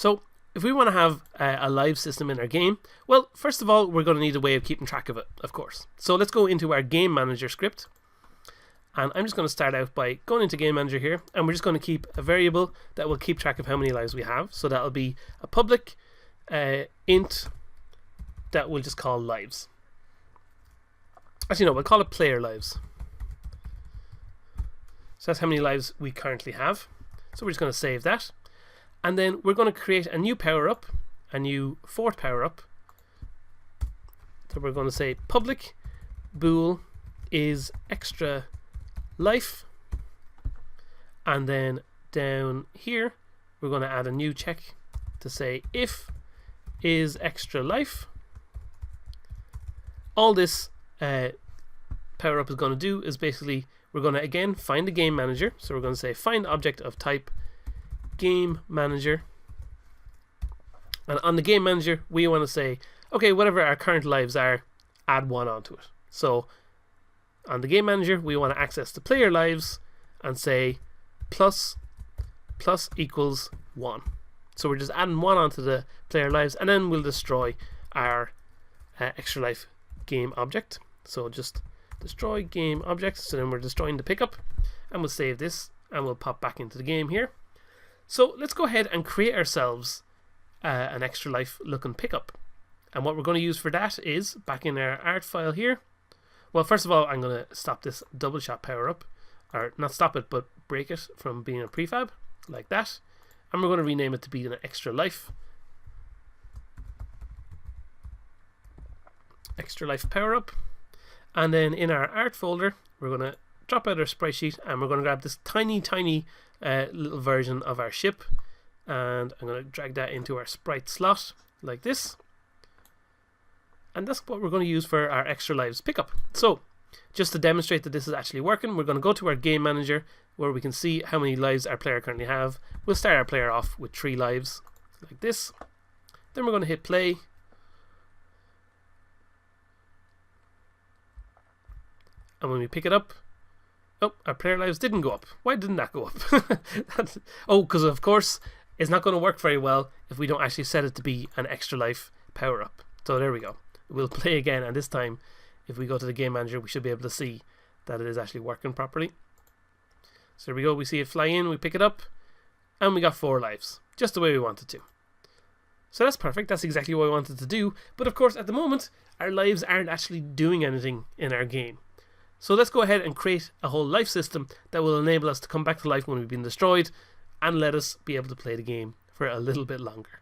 So if we want to have a live system in our game, well, first of all, we're going to need a way of keeping track of it, of course. So let's go into our game manager script. And I'm just going to start out by going into game manager here, and we're just going to keep a variable that will keep track of how many lives we have. So that'll be a public int that we'll just call lives. Actually, no, we'll call it player lives. So that's how many lives we currently have. So we're just going to save that. And then we're going to create a new power-up, a new fourth power-up. So we're going to say public bool is extra life. And then down here, we're going to add a new check to say if is extra life. All this power-up is going to do is basically we're going to again find the game manager. So we're going to say find object of type game manager, and on the game manager we want to say okay, whatever our current lives are, add one onto it. So on the game manager we want to access the player lives and say plus equals 1. So we're just adding 1 onto the player lives, and then we'll destroy our extra life game object. So just destroy game object. So then we're destroying the pickup, and we'll save this and we'll pop back into the game here. So let's go ahead and create ourselves an extra life looking pickup. And what we're going to use for that is back in our art file here. Well, first of all, I'm going to stop this double shot power up, or not stop it, but break it from being a prefab like that. And we're going to rename it to be an extra life power up. And then in our art folder, we're going to drop out our sprite sheet, and we're going to grab this tiny little version of our ship, and I'm going to drag that into our sprite slot like this, and that's what we're going to use for our extra lives pickup. So just to demonstrate that this is actually working, we're going to go to our game manager where we can see how many lives our player currently have. We'll start our player off with 3 lives like this. Then we're going to hit play, and when we pick it up, oh, our player lives didn't go up. Why didn't that go up? Oh, because of course it's not going to work very well if we don't actually set it to be an extra life power up. So there we go. We'll play again, and this time if we go to the game manager we should be able to see that it is actually working properly. So there we go, we see it fly in, we pick it up, and we got 4 lives, just the way we wanted to. So that's perfect, that's exactly what we wanted to do. But of course at the moment our lives aren't actually doing anything in our game. So let's go ahead and create a whole life system that will enable us to come back to life when we've been destroyed, and let us be able to play the game for a little bit longer.